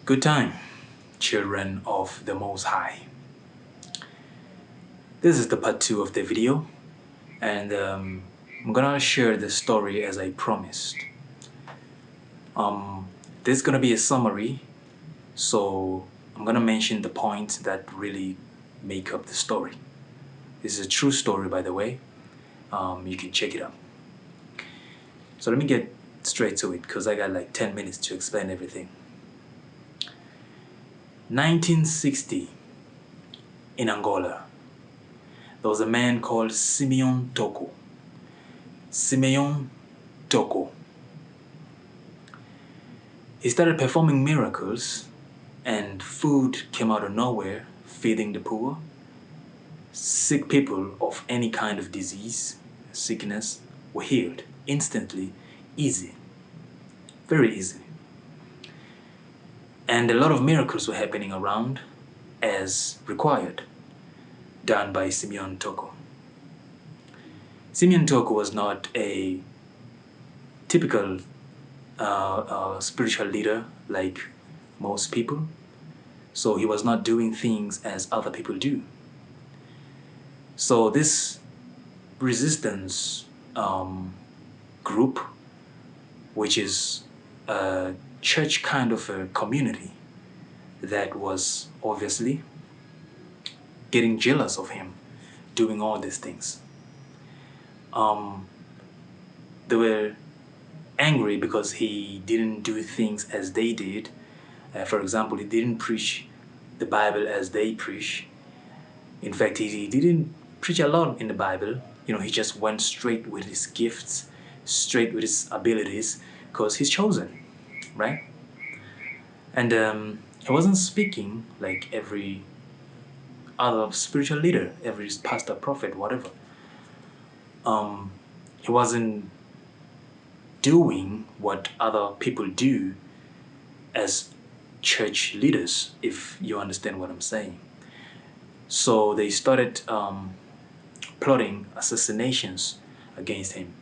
Good time, children of the Most High. This is the part 2 of the video, and I'm gonna share the story as I promised. This is gonna be a summary, so I'm gonna mention the points that really make up the story. This is a true story, by the way. You can check it out. So let me get straight to it, because I got like 10 minutes to explain everything. 1960, in Angola, there was a man called Simeon Toko. Simeon Toko. He started performing miracles, and food came out of nowhere, feeding the poor. Sick people of any kind of disease, sickness, were healed instantly, easy, very easy. And a lot of miracles were happening around as required, done by Simeon Toko. Simeon Toko was not a typical spiritual leader like most people, so he was not doing things as other people do. So this resistance group, which is a church kind of a community that was obviously getting jealous of him doing all these things. They were angry because he didn't do things as they did. For example, he didn't preach the Bible as they preach. In fact, he didn't preach a lot in the Bible. He just went straight with his gifts, straight with his abilities, because he's chosen, right? And he wasn't speaking like every other spiritual leader, every pastor, prophet, whatever. He wasn't doing what other people do as church leaders, if you understand what I'm saying. So they started plotting assassinations against him.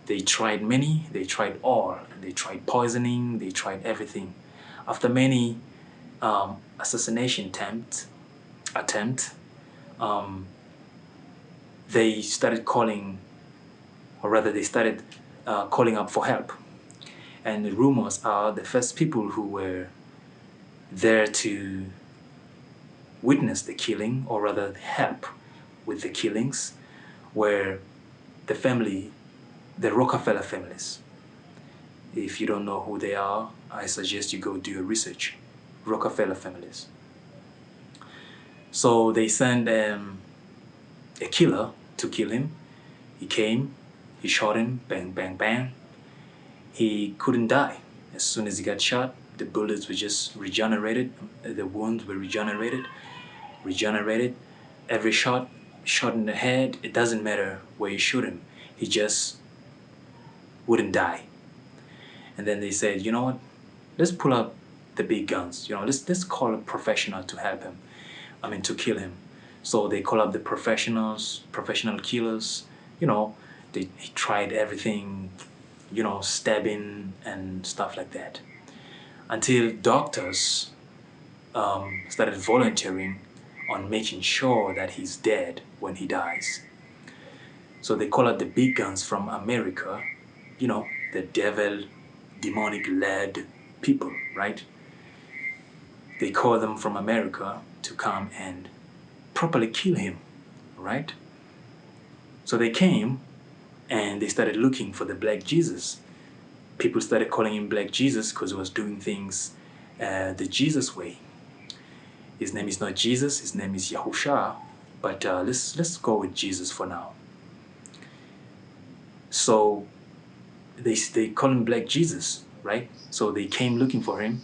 They tried many, they tried all. They tried poisoning, they tried everything. After many assassination attempt, they started calling, or rather they started calling up for help. And the rumors are the first people who were there to witness the killing, or rather help with the killings, were the Rockefeller families. If you don't know who they are, I suggest you go do your research. Rockefeller families. So they sent a killer to kill him. He came, he shot him, bang, bang, bang. He couldn't die. As soon as he got shot, the bullets were just regenerated, the wounds were regenerated. Every shot in the head, it doesn't matter where you shoot him, he just wouldn't die. And then they said, you know what, let's pull out the big guns, let's call a professional to help him, to kill him. So they call up the professional killers. He tried everything, stabbing and stuff like that, until doctors started volunteering on making sure that he's dead when he dies. So they call out the big guns from America, the devil, demonic-led people, right? They call them from America to come and properly kill him, right? So they came and they started looking for the Black Jesus. People started calling him Black Jesus because he was doing things the Jesus way. His name is not Jesus, his name is Yahusha, but let's go with Jesus for now. So they call him Black Jesus, right? So they came looking for him,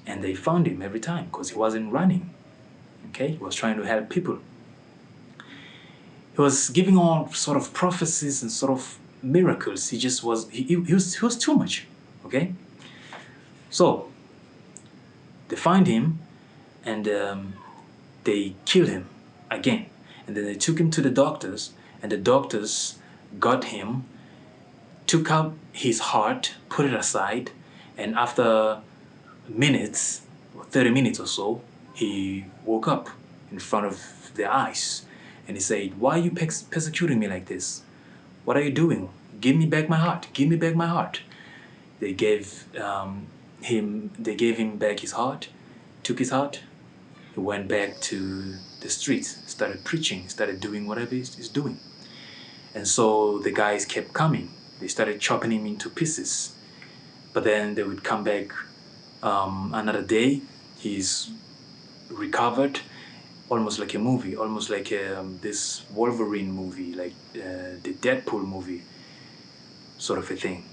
and they found him every time because he wasn't running. Okay, he was trying to help people. He was giving all sort of prophecies and sort of miracles. He was too much. Okay, so they find him, and they killed him again. And then they took him to the doctors, and the doctors got him, took out his heart, put it aside, and after minutes, 30 minutes or so, he woke up in front of their eyes and he said, "Why are you persecuting me like this? What are you doing? Give me back my heart. Give me back my heart." They gave him back his heart, took his heart. He went back to the streets, started preaching, started doing whatever he's doing. And so the guys kept coming. They started chopping him into pieces. But then they would come back another day. He's recovered, almost like a movie, almost like this Wolverine movie, like the Deadpool movie, sort of a thing.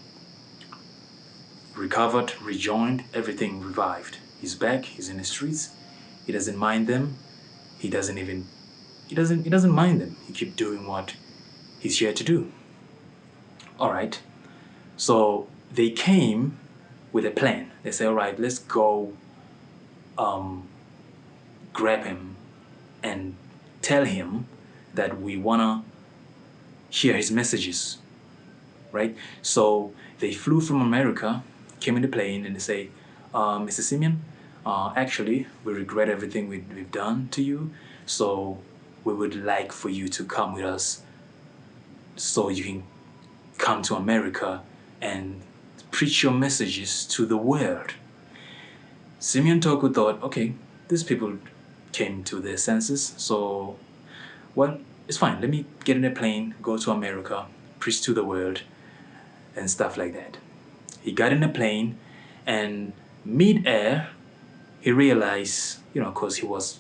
Recovered, rejoined, everything revived. He's back. He's in the streets. He doesn't mind them. He doesn't mind them. He keeps doing what he's here to do. All right. So they came with a plan. They say, all right, let's go grab him and tell him that we wanna hear his messages, right? So they flew from America, came in the plane, and they say, "Mr. Simeon, actually, we regret everything we've done to you, so we would like for you to come with us so you can come to America and preach your messages to the world." Simeon Toko thought, okay, these people came to their senses, so, well, it's fine. Let me get in a plane, go to America, preach to the world, and stuff like that. He got in a plane, and mid-air, he realized, because he was,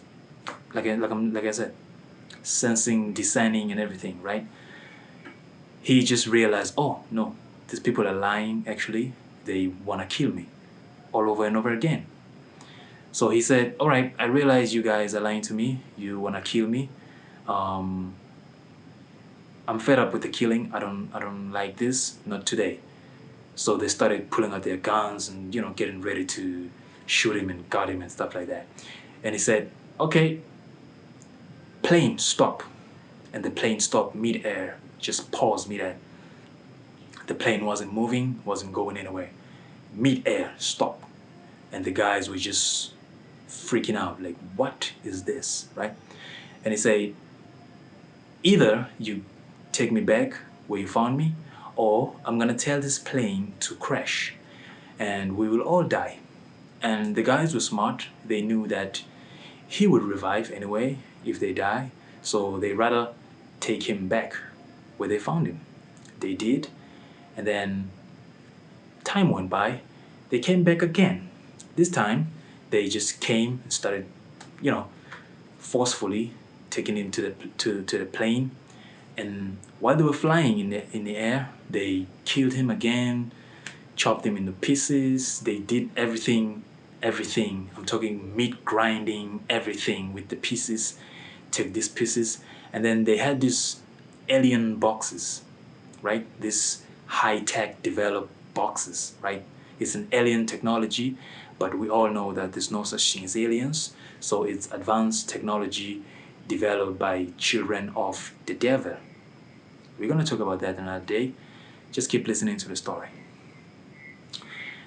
like I said, sensing, discerning, and everything, right? He just realized, oh, no, these people are lying, actually. They want to kill me all over and over again. So he said, all right, I realize you guys are lying to me. You want to kill me. I'm fed up with the killing. I don't like this. Not today. So they started pulling out their guns and, getting ready to shoot him and guard him and stuff like that. And he said, okay, plane, stop. And the plane stopped mid-air, just paused mid-air. The plane wasn't moving, wasn't going anywhere. Mid-air, stop. And the guys were just freaking out, like, what is this, right? And he said, either you take me back where you found me, or I'm gonna tell this plane to crash and we will all die. And the guys were smart. They knew that he would revive anyway if they die, so they rather take him back where they found him. They did, and then time went by. They came back again. This time they just came and started, forcefully taking him to the plane. And while they were flying in the air, they killed him again, chopped him into pieces. They did everything. I'm talking meat grinding, everything with the pieces. Took these pieces, and then they had these alien boxes, right? This high-tech developed boxes, right? It's an alien technology, but we all know that there's no such thing as aliens. So it's advanced technology developed by children of the devil. We're going to talk about that another day. Just keep listening to the story.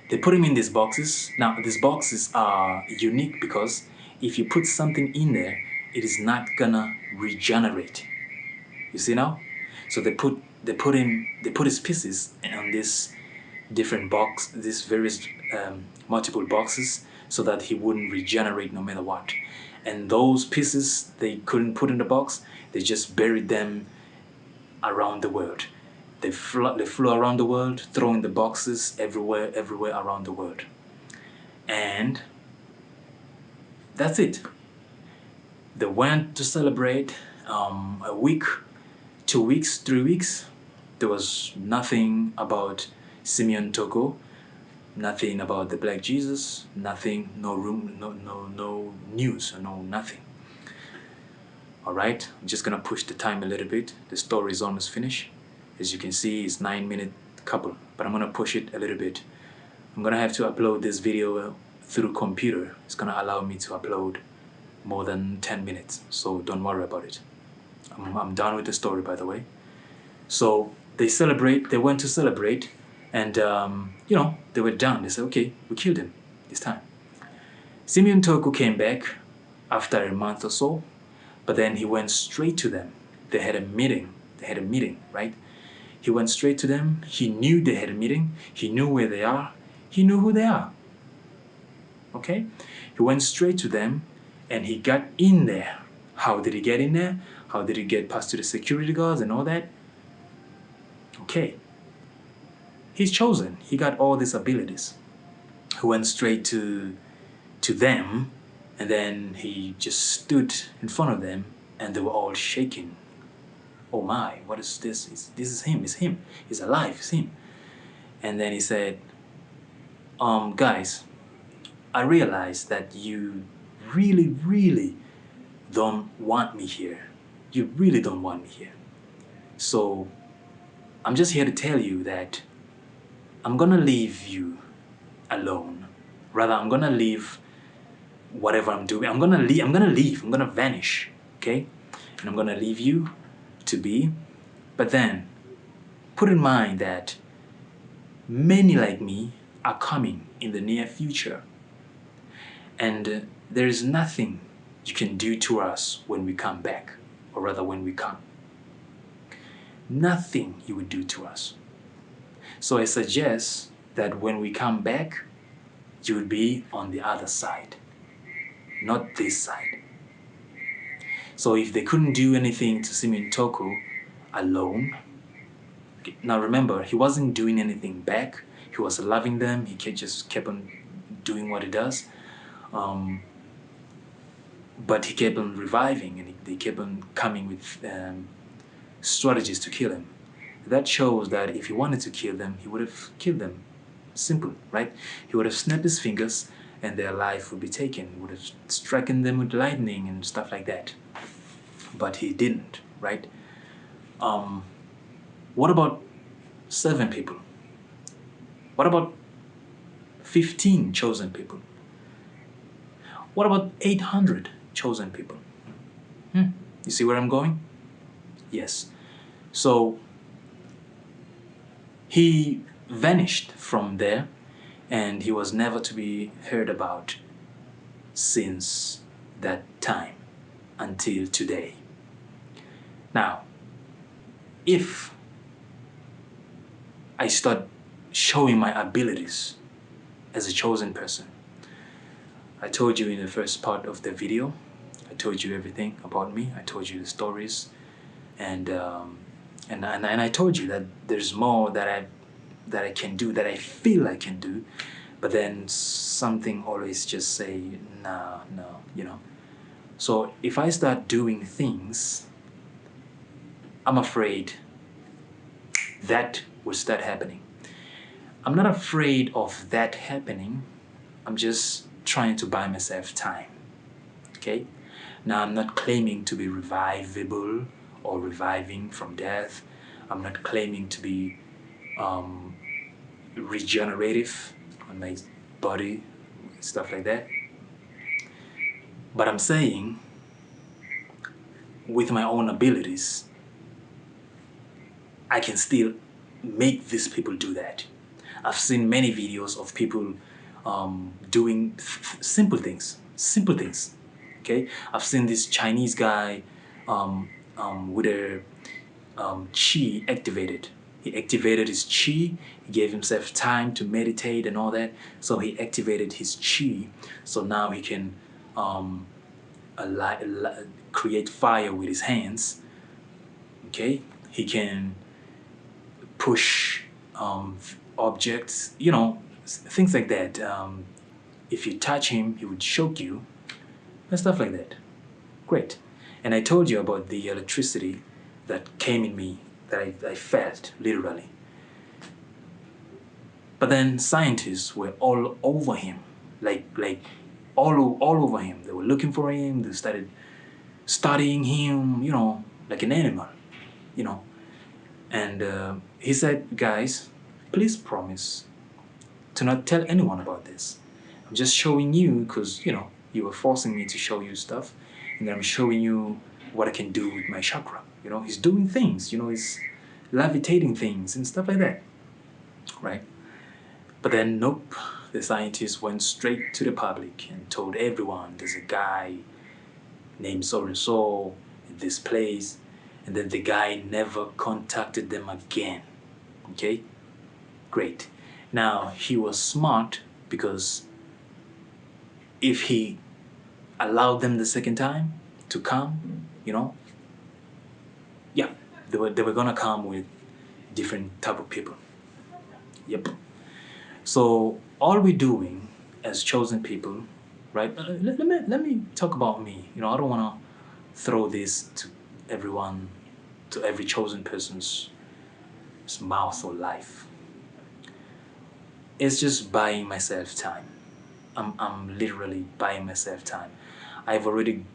They put him in these boxes. Now, these boxes are unique because if you put something in there, it is not gonna regenerate. You see now? So they put his pieces on this different box, these various multiple boxes, so that he wouldn't regenerate no matter what. And those pieces they couldn't put in the box. They just buried them around the world. They flew around the world, throwing the boxes everywhere around the world. And that's it. They went to celebrate a week, 2 weeks, 3 weeks. There was nothing about Simeon Toko, nothing about the Black Jesus, nothing, no room, no news, no nothing. All right, I'm just gonna push the time a little bit. The story is almost finished. As you can see, it's 9-minute couple, but I'm gonna push it a little bit. I'm gonna have to upload this video through computer. It's gonna allow me to upload more than 10 minutes, so don't worry about it. I'm done with the story, by the way. So they went to celebrate, and they were done. They said, okay, we killed him this time. Simeon Toko came back after a month or so, but then he went straight to them. They had a meeting. Right? He went straight to them. He knew they had a meeting. He knew where they are. He knew who they are. Okay? He went straight to them and he got in there. How did he get in there? How did he get past to the security guards and all that? Okay. He's chosen. He got all these abilities. He went straight to them, and then he just stood in front of them and they were all shaking. Oh my, what is this? This is him, it's him. He's alive, it's him. And then he said, guys, I realize that you really, really don't want me here. You really don't want me here. So I'm just here to tell you that I'm gonna leave you alone. Rather, I'm gonna leave whatever I'm doing. I'm gonna leave. I'm gonna vanish. Okay? And I'm gonna leave you to be. But then, put in mind that many like me are coming in the near future. And there is nothing you can do to us when we come back. Or rather, when we come. Nothing you would do to us. So I suggest that when we come back, you would be on the other side, not this side. So if they couldn't do anything to Simeon Toko alone, now remember, he wasn't doing anything back. He was loving them. He just kept on doing what he does. But he kept on reviving, and they kept on coming with strategies to kill him. That shows that if he wanted to kill them, he would have killed them. Simple, right? He would have snapped his fingers and their life would be taken. He would have stricken them with lightning and stuff like that. But he didn't, right? What about 7 people? What about 15 chosen people? What about 800 chosen people? You see where I'm going? Yes. So he vanished from there and he was never to be heard about since that time until today. Now, if I start showing my abilities as a chosen person, I told you in the first part of the video, I told you everything about me. I told you the stories, and I told you that there's more that I can do, that I feel I can do, but then something always just say no, you know. So if I start doing things, I'm afraid that will start happening. I'm not afraid of that happening. I'm just trying to buy myself time. Okay? Now, I'm not claiming to be revivable or reviving from death. I'm not claiming to be regenerative on my body, stuff like that. But I'm saying, with my own abilities, I can still make these people do that. I've seen many videos of people doing simple things. Okay, I've seen this Chinese guy with a chi activated. He activated his chi. He gave himself time to meditate and all that. So he activated his chi. So now he can create fire with his hands. Okay, he can push objects, you know, things like that. If you touch him, he would choke you, and stuff like that. Great. And I told you about the electricity that came in me, that I felt, literally. But then scientists were all over him, like all over him. They were looking for him. They started studying him, you know, like an animal, you know. And he said, guys, please promise to not tell anyone about this. I'm just showing you because, you know, you were forcing me to show you stuff. And then I'm showing you what I can do with my chakra. You know, he's doing things, you know, he's levitating things and stuff like that. Right? But then, nope, the scientists went straight to the public and told everyone there's a guy named so-and-so in this place, and then the guy never contacted them again. Okay? Great. Now, he was smart because if he allowed them the second time to come, yeah, they were gonna come with different type of people. Yep. So all we're doing as chosen people, right? Let me talk about me. I don't wanna throw this to everyone, to every chosen person's mouth or life. It's just buying myself time. I'm literally buying myself time. I've already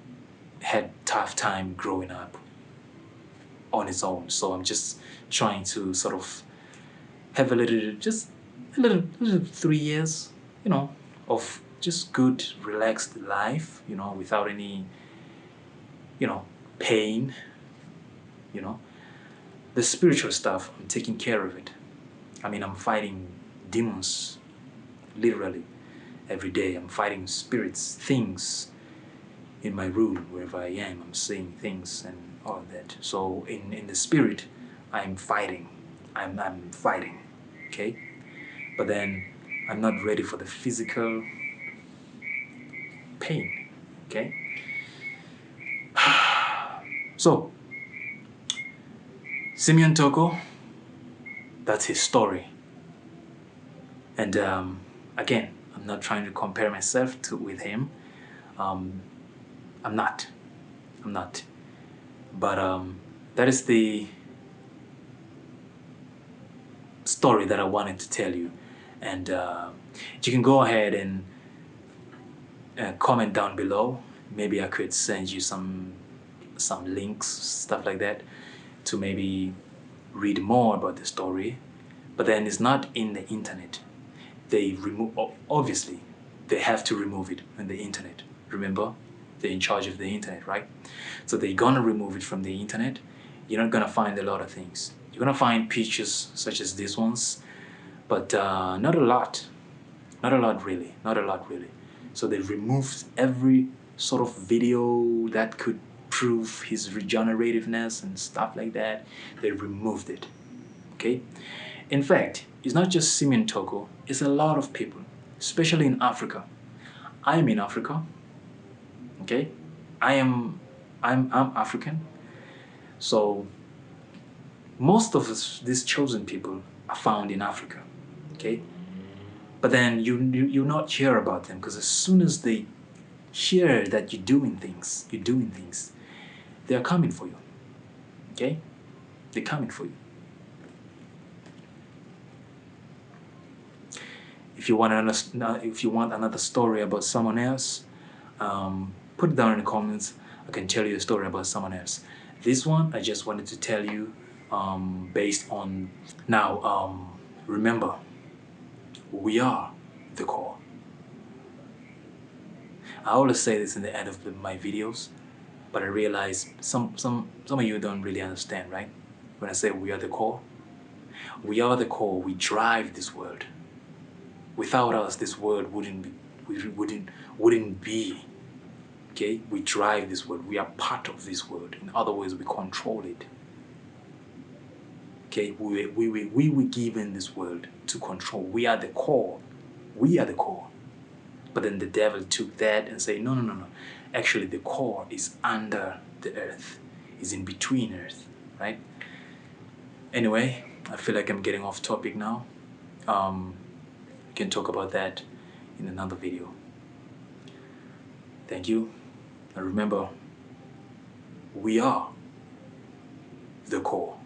had tough time growing up on its own, so I'm just trying to sort of have just a little 3 years, of just good, relaxed life, without any, pain, you know. The spiritual stuff, I'm taking care of it. I mean, I'm fighting demons, literally, every day. I'm fighting spirits, things in my room, wherever I am. I'm seeing things and all of that. So in the spirit, I'm fighting. I'm fighting, okay? But then I'm not ready for the physical pain, okay? So, Simeon Toko, that's his story. And again, I'm not trying to compare myself with him. I'm not. But that is the story that I wanted to tell you. And you can go ahead and comment down below. Maybe I could send you some links, stuff like that, to maybe read more about the story. But then it's not in the internet. They remove, obviously, they have to remove it on the internet. Remember, they're in charge of the internet, right? So they're gonna remove it from the internet. You're not gonna find a lot of things. You're gonna find pictures such as these ones, but not a lot. Not a lot, really. Not a lot, really. So they removed every sort of video that could prove his regenerativeness and stuff like that. They removed it. Okay? In fact, it's not just Simeon Toko, it's a lot of people, especially in Africa. I'm in Africa. Okay? I'm African. So most of these chosen people are found in Africa. Okay? But then you not hear about them, because as soon as they hear that you're doing things, they're coming for you. Okay? They're coming for you. If you want another story about someone else, put it down in the comments. I can tell you a story about someone else. This one I just wanted to tell you based on now. Remember, we are the core. I always say this in the end of my videos, but I realize some of you don't really understand, right? When I say we are the core, we are the core. We drive this world. Without us, this world wouldn't be. Okay, we drive this world. We are part of this world. In other words, we control it. Okay, we were given this world to control. We are the core. We are the core. But then the devil took that and said, no. Actually, the core is under the earth. Is in between earth, right? Anyway, I feel like I'm getting off topic now. We can talk about that in another video. Thank you. And remember, we are the core.